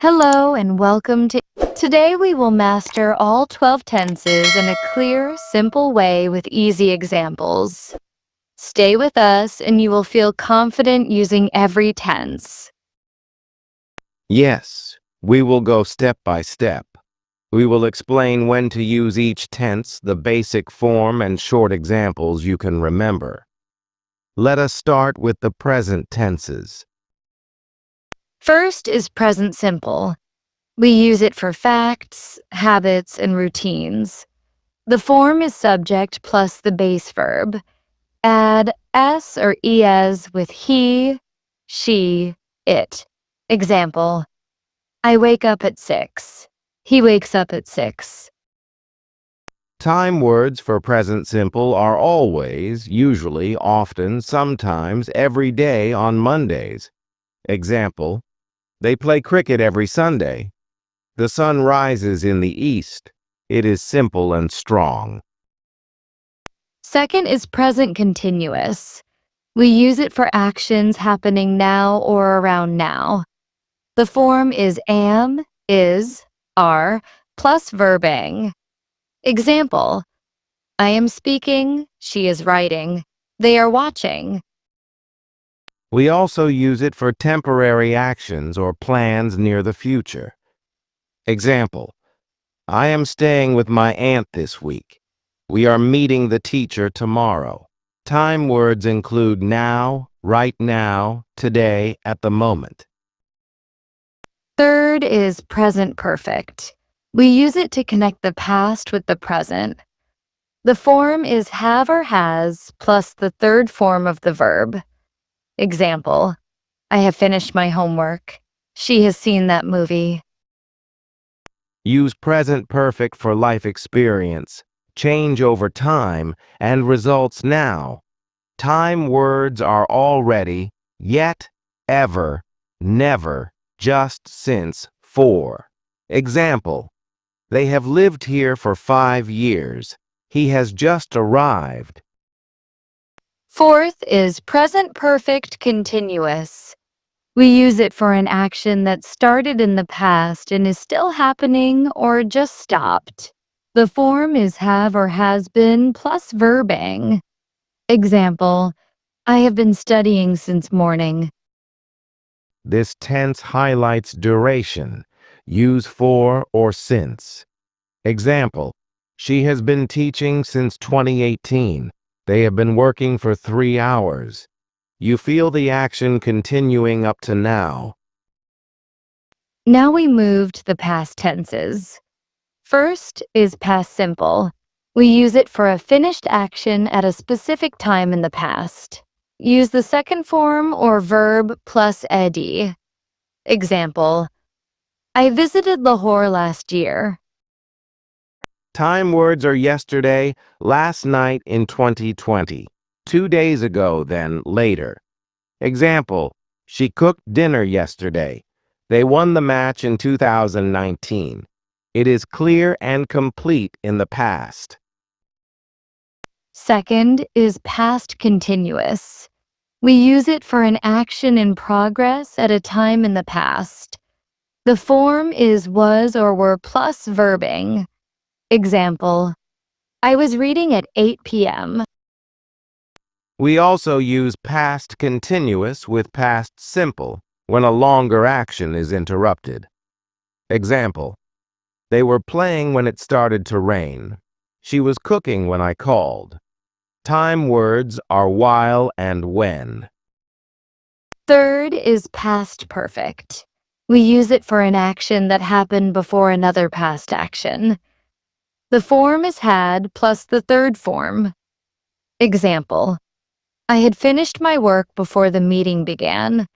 Hello and welcome to. Today we will master all 12 tenses in a clear, simple way with easy examples. Stay with us and you will feel confident using every tense. Yes, we will go step by step. We will explain when to use each tense, the basic form, and short examples you can remember. Let us start with the present tenses. First is present simple. We use it for facts, habits, and routines. The form is subject plus the base verb. Add s or es with he, she, it. Example: I wake up at 6. He wakes up at 6. Time words for present simple are always, usually, often, sometimes, every day on Mondays. Example: they play cricket every Sunday. The sun rises in the east. It is simple and strong. Second is present continuous. We use it for actions happening now or around now. The form is am, is, are, plus verbing. Example: I am speaking, she is writing, they are watching. We also use it for temporary actions or plans near the future. Example: I am staying with my aunt this week. We are meeting the teacher tomorrow. Time words include now, right now, today, at the moment. Third is present perfect. We use it to connect the past with the present. The form is have or has plus the third form of the verb. Example: I have finished my homework. She has seen that movie. Use present perfect for life experience, change over time, and results now. Time words are already, yet, ever, never, just, since, for. Example: they have lived here for 5 years. He has just arrived. Fourth is present perfect continuous. We use it for an action that started in the past and is still happening or just stopped. The form is have or has been plus verbing. Example: I have been studying since morning. This tense highlights duration. Use for or since. Example: she has been teaching since 2018. They have been working for 3 hours. You feel the action continuing up to now. Now we move to the past tenses. First is past simple. We use it for a finished action at a specific time in the past. Use the second form or verb plus ed. Example: I visited Lahore last year. Time words are yesterday, last night in 2020. 2 days ago, then later. Example: she cooked dinner yesterday. They won the match in 2019. It is clear and complete in the past. Second is past continuous. We use it for an action in progress at a time in the past. The form is was or were plus verbing. Example: I was reading at 8 p.m. We also use past continuous with past simple when a longer action is interrupted. Example: they were playing when it started to rain. She was cooking when I called. Time words are while and when. Third is past perfect. We use it for an action that happened before another past action. The form is had plus the third form. Example: I had finished my work before the meeting began.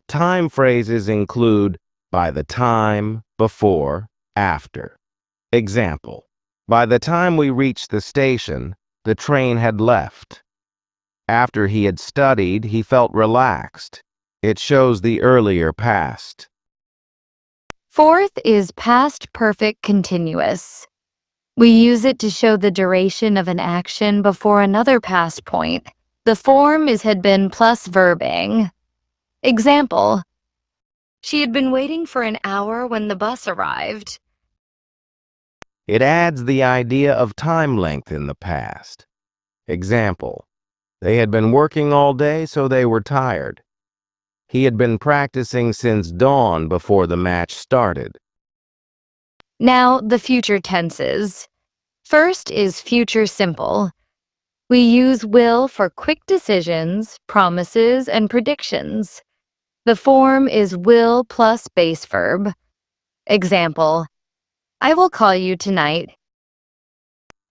Time phrases include by the time, before, after. Example: by the time we reached the station, the train had left. After he had studied, he felt relaxed. It shows the earlier past. Fourth is past perfect continuous. We use it to show the duration of an action before another past point. The form is had been plus verbing. Example: She had been waiting for an hour when the bus arrived. It adds the idea of time length in the past. Example, they had been working all day, so they were tired. He had been practicing since dawn before the match started. Now, the future tenses. First is future simple. We use will for quick decisions, promises, and predictions. The form is will plus base verb. Example, I will call you tonight.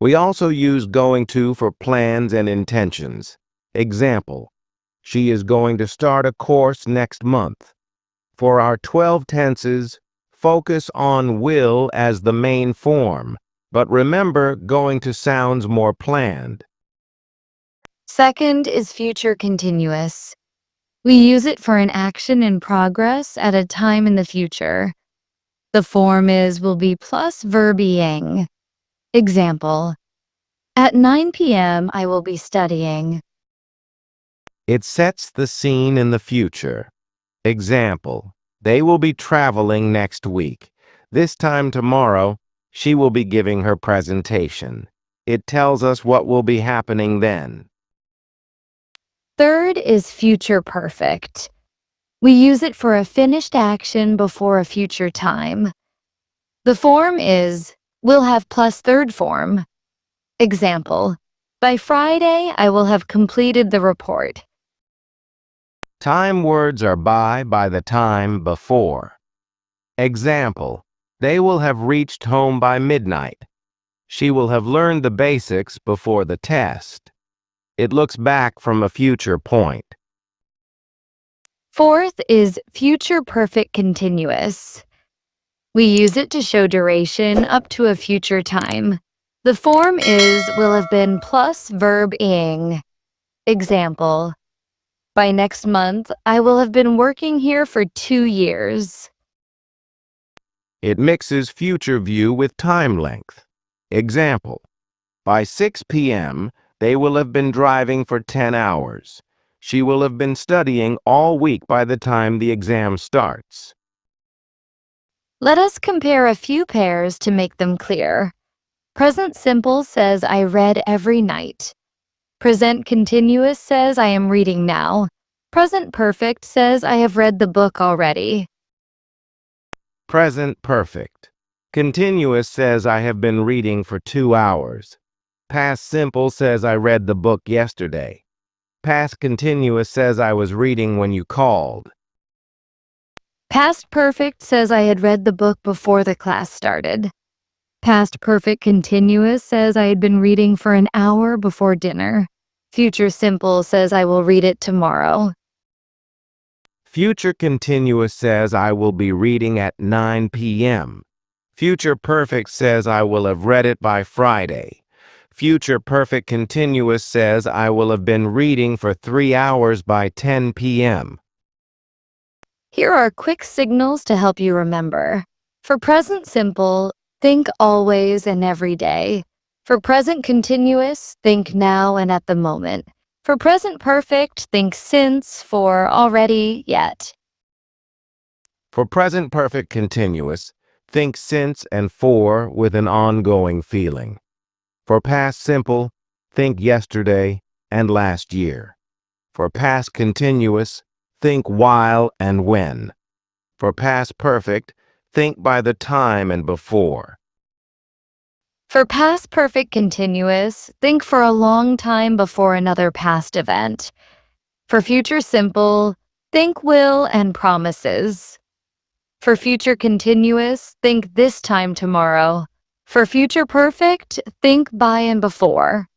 We also use going to for plans and intentions. Example, she is going to start a course next month. For our 12 tenses, focus on will as the main form, but remember going to sounds more planned. Second is future continuous. We use it for an action in progress at a time in the future. The form is will be plus verb ing. Example, at 9 p.m. I will be studying. It sets the scene in the future. Example, they will be traveling next week. This time tomorrow, she will be giving her presentation. It tells us what will be happening then. Third is future perfect. We use it for a finished action before a future time. The form is will have plus third form. Example, by Friday I will have completed the report. Time words are by the time, before. Example, they will have reached home by midnight. She will have learned the basics before the test. It looks back from a future point. Fourth is future perfect continuous. We use it to show duration up to a future time. The form is will have been plus verb ing. Example, by next month, I will have been working here for 2 years. It mixes future view with time length. Example, by 6 p.m., they will have been driving for 10 hours. She will have been studying all week by the time the exam starts. Let us compare a few pairs to make them clear. Present simple says I read every night. Present continuous says I am reading now. Present perfect says I have read the book already. Present perfect. Continuous says I have been reading for 2 hours. Past simple says I read the book yesterday. Past continuous says I was reading when you called. Past perfect says I had read the book before the class started. Past perfect continuous says I had been reading for an hour before dinner. Future simple says I will read it tomorrow. Future continuous says I will be reading at 9 p.m. Future perfect says I will have read it by Friday. Future perfect continuous says I will have been reading for 3 hours by 10 p.m. Here are quick signals to help you remember. For present simple, think always and every day. For present continuous, think now and at the moment. For present perfect, think since, for, already, yet. For present perfect continuous, think since and for with an ongoing feeling. For past simple, think yesterday and last year. For past continuous, think while and when. For past perfect, think by the time and before. For past perfect continuous, think for a long time before another past event. For future simple, think will and promises. For future continuous, think this time tomorrow. For future perfect, think by and before.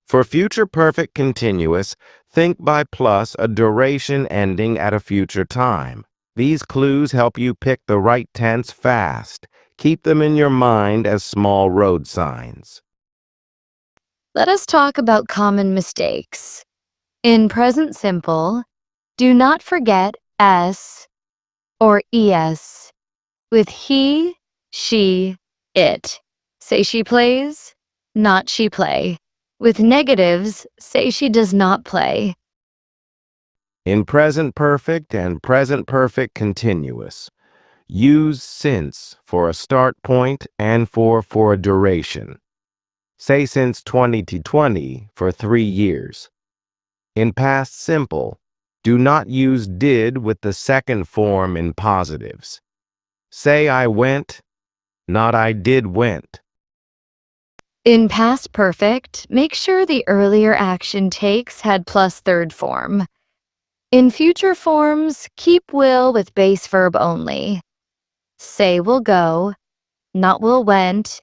For future perfect continuous, think by plus a duration ending at a future time. These clues help you pick the right tense fast. Keep them in your mind as small road signs. Let us talk about common mistakes. In present simple, do not forget s or es with he, she, it. Say she plays, not she play. With negatives, say she does not play. In present perfect and present perfect continuous, use since for a start point and for a duration. Say since 2020 for 3 years. In past simple, do not use did with the second form in positives. Say I went, not I did went. In past perfect, make sure the earlier action takes had plus third form. In future forms, keep will with base verb only. Say will go, not will went,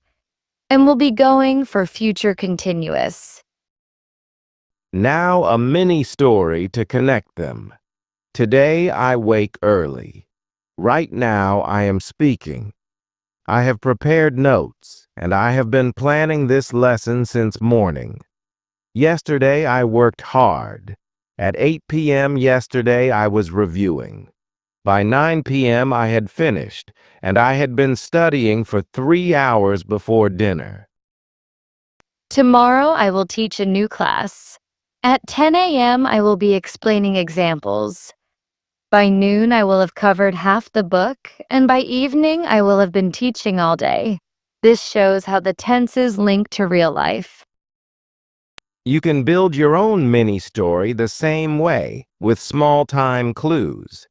and will be going for future continuous. Now a mini story to connect them. Today I wake early. Right now I am speaking. I have prepared notes, and I have been planning this lesson since morning. Yesterday I worked hard. At 8 p.m. yesterday I was reviewing. By 9 p.m. I had finished, and I had been studying for 3 hours before dinner. Tomorrow I will teach a new class. At 10 a.m. I will be explaining examples. By noon I will have covered half the book, and by evening I will have been teaching all day. This shows how the tenses link to real life. You can build your own mini story the same way, with small time clues.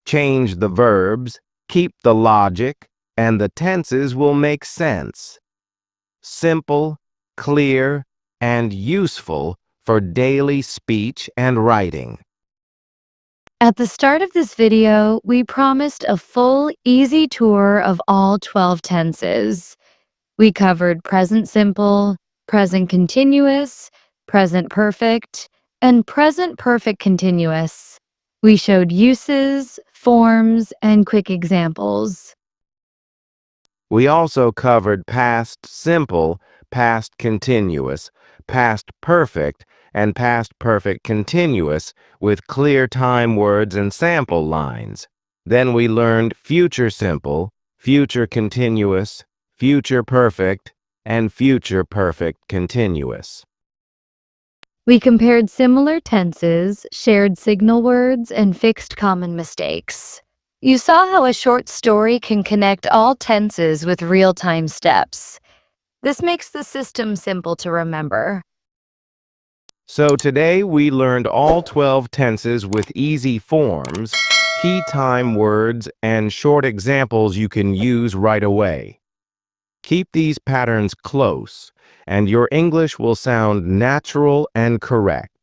Change the verbs, keep the logic, and the tenses will make sense. Simple, clear, and useful for daily speech and writing. At the start of this video, we promised a full, easy tour of all 12 tenses. We covered present simple, present continuous, present perfect, and present perfect continuous. We showed uses, forms, and quick examples. We also covered past simple, past continuous, past perfect, and past perfect continuous with clear time words and sample lines. Then we learned future simple, future continuous, future perfect, and future perfect continuous. We compared similar tenses, shared signal words, and fixed common mistakes. You saw how a short story can connect all tenses with real-time steps. This makes the system simple to remember. So today we learned all 12 tenses with easy forms, key time words, and short examples you can use right away. Keep these patterns close, and your English will sound natural and correct.